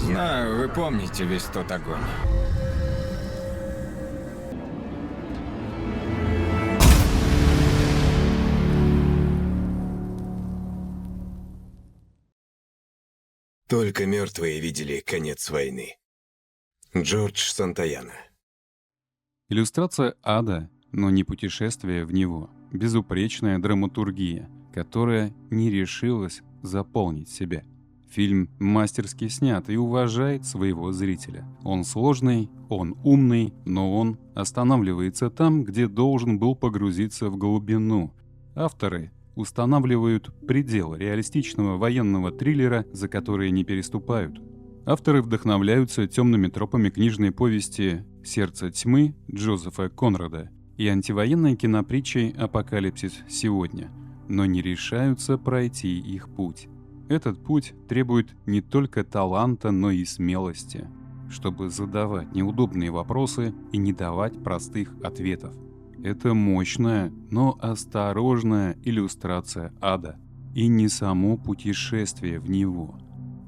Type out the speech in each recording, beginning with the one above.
Знаю, вы помните весь тот огонь. Только мертвые видели конец войны. Джордж Сантаяна. Иллюстрация ада, но не путешествие в него. Безупречная драматургия, которая не решилась заполнить себя. Фильм мастерски снят и уважает своего зрителя. Он сложный, он умный, но он останавливается там, где должен был погрузиться в глубину. Авторы устанавливают предел реалистичного военного триллера, за которые не переступают. Авторы вдохновляются темными тропами книжной повести «Сердце тьмы» Джозефа Конрада и антивоенной кинопритчей «Апокалипсис сегодня», но не решаются пройти их путь. Этот путь требует не только таланта, но и смелости, чтобы задавать неудобные вопросы и не давать простых ответов. Это мощная, но осторожная иллюстрация ада, и не само путешествие в него.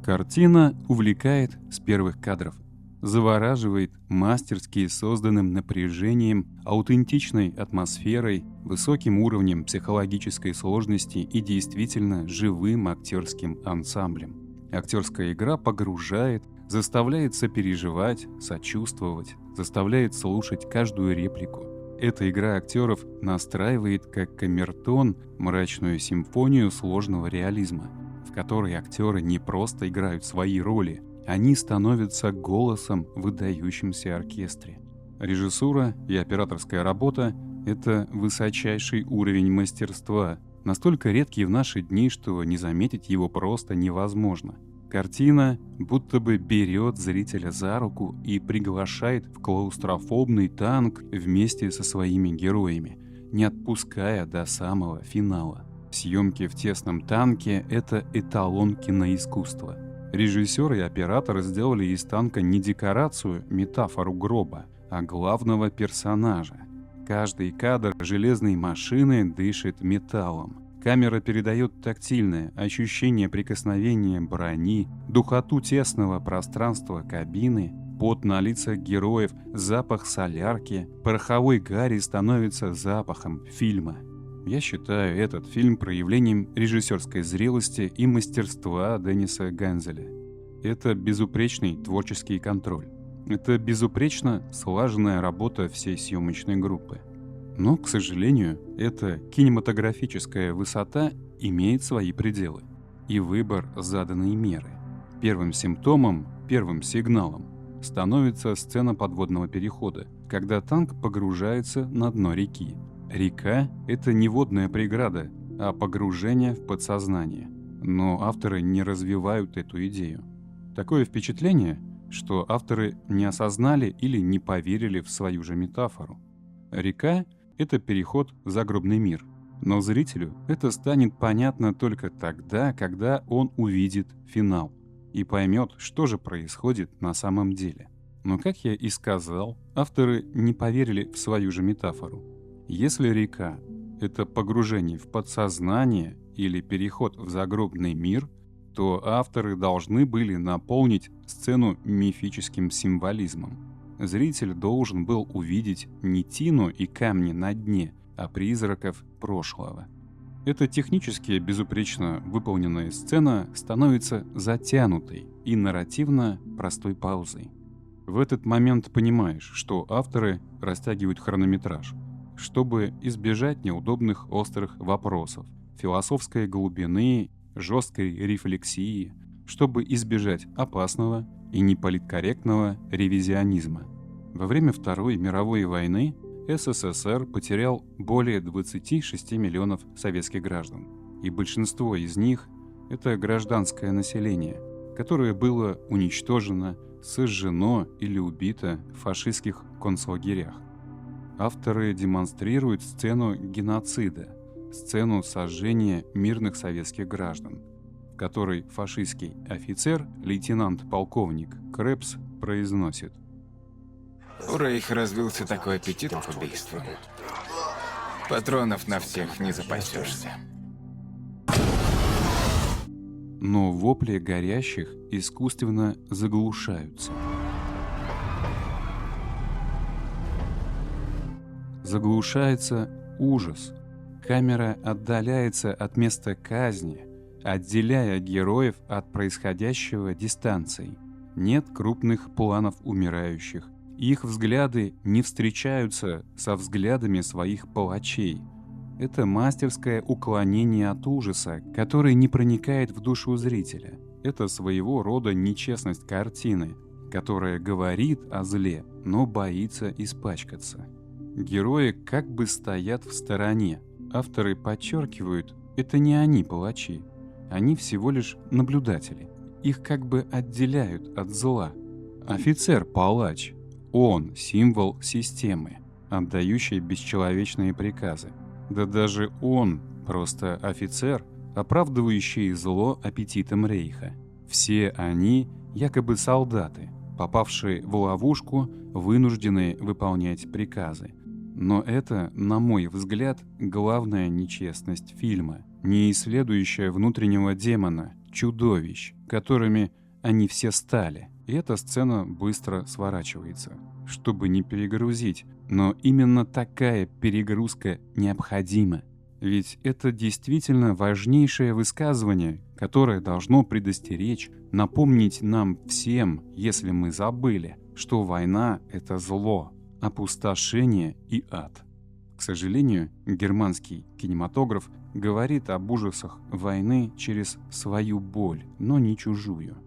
Картина увлекает с первых кадров, завораживает мастерски созданным напряжением, аутентичной атмосферой, высоким уровнем психологической сложности и действительно живым актерским ансамблем. Актерская игра погружает, заставляет сопереживать, сочувствовать, заставляет слушать каждую реплику. Эта игра актеров настраивает как камертон мрачную симфонию сложного реализма, в которой актеры не просто играют свои роли, они становятся голосом в выдающемся оркестре. Режиссура и операторская работа — это высочайший уровень мастерства, настолько редкий в наши дни, что не заметить его просто невозможно. Картина будто бы берет зрителя за руку и приглашает в клаустрофобный танк вместе со своими героями, не отпуская до самого финала. Съемки в тесном танке — это эталон киноискусства. Режиссер и оператор сделали из танка не декорацию, метафору гроба, а главного персонажа. Каждый кадр железной машины дышит металлом. Камера передает тактильное ощущение прикосновения брони, духоту тесного пространства кабины, пот на лицах героев, запах солярки, пороховой гари становится запахом фильма. Я считаю этот фильм проявлением режиссерской зрелости и мастерства Денниса Ганзеля. Это безупречный творческий контроль. Это безупречно слаженная работа всей съемочной группы. Но, к сожалению, эта кинематографическая высота имеет свои пределы и выбор заданной меры. Первым симптомом, первым сигналом становится сцена подводного перехода, когда танк погружается на дно реки. Река — это не водная преграда, а погружение в подсознание. Но авторы не развивают эту идею. Такое впечатление, что авторы не осознали или не поверили в свою же метафору. Река — это переход в загробный мир. Но зрителю это станет понятно только тогда, когда он увидит финал и поймет, что же происходит на самом деле. Но, как я и сказал, авторы не поверили в свою же метафору. Если река — это погружение в подсознание или переход в загробный мир, то авторы должны были наполнить сцену мифическим символизмом. Зритель должен был увидеть не тину и камни на дне, а призраков прошлого. Эта технически безупречно выполненная сцена становится затянутой и нарративно простой паузой. В этот момент понимаешь, что авторы растягивают хронометраж, чтобы избежать неудобных острых вопросов, философской глубины, жесткой рефлексии, чтобы избежать опасного и неполиткорректного ревизионизма. Во время Второй мировой войны СССР потерял более 26 миллионов советских граждан, и большинство из них — это гражданское население, которое было уничтожено, сожжено или убито в фашистских концлагерях. Авторы демонстрируют сцену геноцида, сцену сожжения мирных советских граждан, в которой фашистский офицер, лейтенант-полковник Крепс, произносит: У Рейха развился такой аппетит к убийству. Патронов на всех не запасешься. но вопли горящих искусственно заглушаются. Заглушается ужас. Камера отдаляется от места казни, отделяя героев от происходящего дистанцией. Нет крупных планов умирающих. Их взгляды не встречаются со взглядами своих палачей. Это мастерское уклонение от ужаса, который не проникает в душу зрителя. Это своего рода нечестность картины, которая говорит о зле, но боится испачкаться. Герои как бы стоят в стороне. Авторы подчеркивают, это не они палачи. Они всего лишь наблюдатели. Их как бы отделяют от зла. Офицер-палач. Он символ системы, отдающий бесчеловечные приказы. Да даже он просто офицер, оправдывающий зло аппетитом рейха. Все они якобы солдаты, попавшие в ловушку, вынужденные выполнять приказы. Но это, на мой взгляд, главная нечестность фильма, не исследующая внутреннего демона, чудовищ, которыми они все стали. И эта сцена быстро сворачивается, чтобы не перегрузить, но именно такая перегрузка необходима. Ведь это действительно важнейшее высказывание, которое должно предостеречь, напомнить нам всем, если мы забыли, что война — это зло, опустошение и ад. К сожалению, германский кинематограф говорит об ужасах войны через свою боль, но не чужую.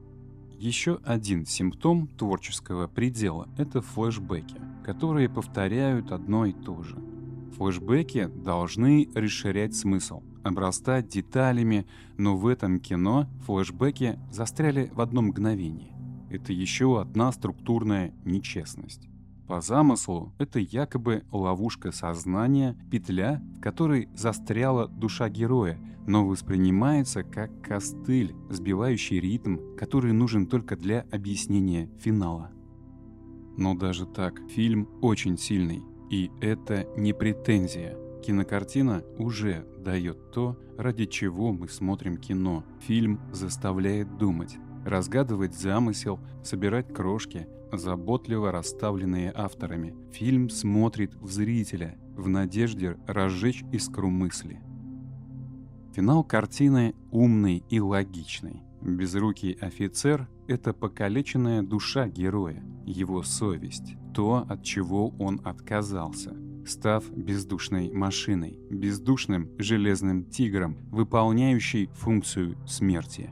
Еще один симптом творческого предела — это флешбеки, которые повторяют одно и то же. Флешбеки должны расширять смысл, обрастать деталями, но в этом кино флешбеки застряли в одно мгновение. Это еще одна структурная нечестность. По замыслу, это якобы ловушка сознания, петля, в которой застряла душа героя, но воспринимается как костыль, сбивающий ритм, который нужен только для объяснения финала. Но даже так, фильм очень сильный, и это не претензия. Кинокартина уже дает то, ради чего мы смотрим кино. Фильм заставляет думать, разгадывать замысел, собирать крошки, заботливо расставленные авторами. Фильм смотрит в зрителя, в надежде разжечь искру мысли. Финал картины умный и логичный. Безрукий офицер — это покалеченная душа героя, его совесть, то, от чего он отказался, став бездушной машиной, бездушным железным тигром, выполняющей функцию смерти.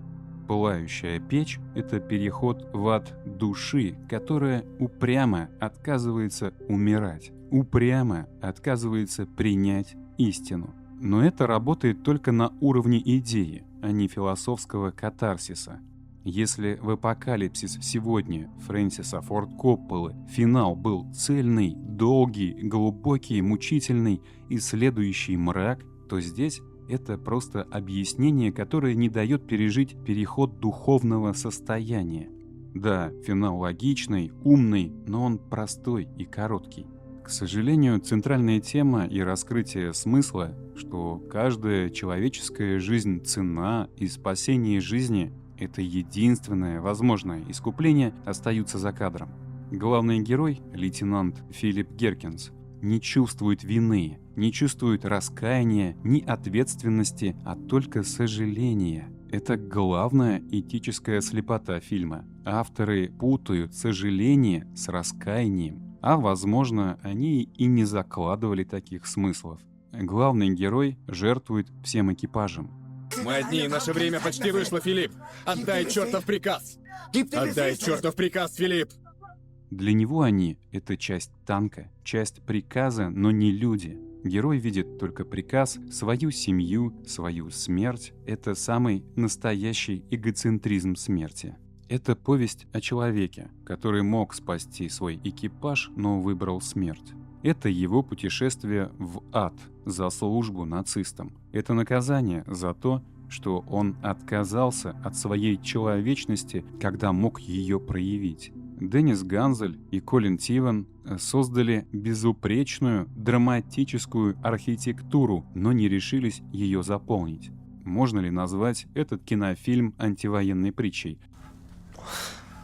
Пылающая печь — это переход в ад души, которая упрямо отказывается умирать, упрямо отказывается принять истину. Но это работает только на уровне идеи, а не философского катарсиса. Если в «Апокалипсис сегодня» Фрэнсиса Форд Копполы финал был цельный, долгий, глубокий, мучительный, исследующий мрак, то здесь это просто объяснение, которое не дает пережить переход духовного состояния. Да, финал логичный, умный, но он простой и короткий. К сожалению, центральная тема и раскрытие смысла, что каждая человеческая жизнь ценна и спасение жизни — это единственное возможное искупление, остаются за кадром. Главный герой, лейтенант Филипп Геркинс, не чувствует вины, не чувствует раскаяния, ни ответственности, а только сожаления. Это главная этическая слепота фильма. Авторы путают сожаление с раскаянием, а, возможно, они и не закладывали таких смыслов. Главный герой жертвует всем экипажем. Мы одни, и наше время почти вышло, Филипп! Отдай чертов приказ! Отдай чертов приказ, Филипп! Для него они — это часть танка, часть приказа, но не люди. Герой видит только приказ, свою семью, свою смерть. Это самый настоящий эгоцентризм смерти. Это повесть о человеке, который мог спасти свой экипаж, но выбрал смерть. Это его путешествие в ад за службу нацистам. Это наказание за то, что он отказался от своей человечности, когда мог ее проявить. Деннис Ганзель и Колин Тиван создали безупречную драматическую архитектуру, но не решились ее заполнить. можно ли назвать этот кинофильм антивоенной притчей.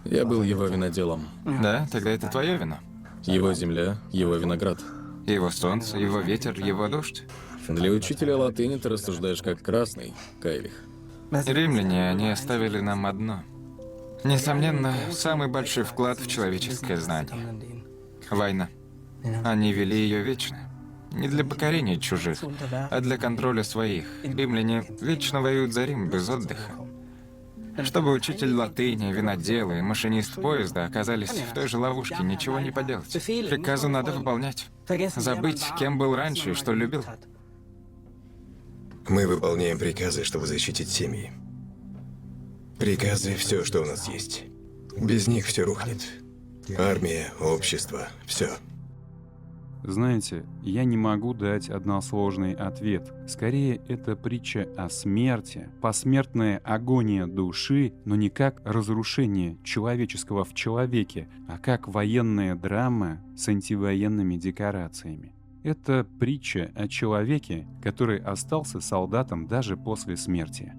Я был его виноделом. Да, тогда это твоя вина. Его земля, его виноград. Его солнце, его ветер, его дождь. Для учителя латыни ты рассуждаешь как красный, Кайлих. Римляне, они оставили нам одно. Несомненно, самый большой вклад в человеческое знание. Война. Они вели ее вечно. Не для покорения чужих, а для контроля своих. Римляне вечно воюют за Рим без отдыха. Чтобы учитель латыни, виноделы и машинист поезда оказались в той же ловушке, ничего не поделать. Приказы надо выполнять. Забыть, кем был раньше и что любил. Мы выполняем приказы, чтобы защитить семьи. Приказы — все, что у нас есть. Без них все рухнет. Армия, общество, все. Знаете, я не могу дать односложный ответ. Скорее, это притча о смерти, посмертная агония души, но не как разрушение человеческого в человеке, а как военная драма с антивоенными декорациями. Это притча о человеке, который остался солдатом даже после смерти.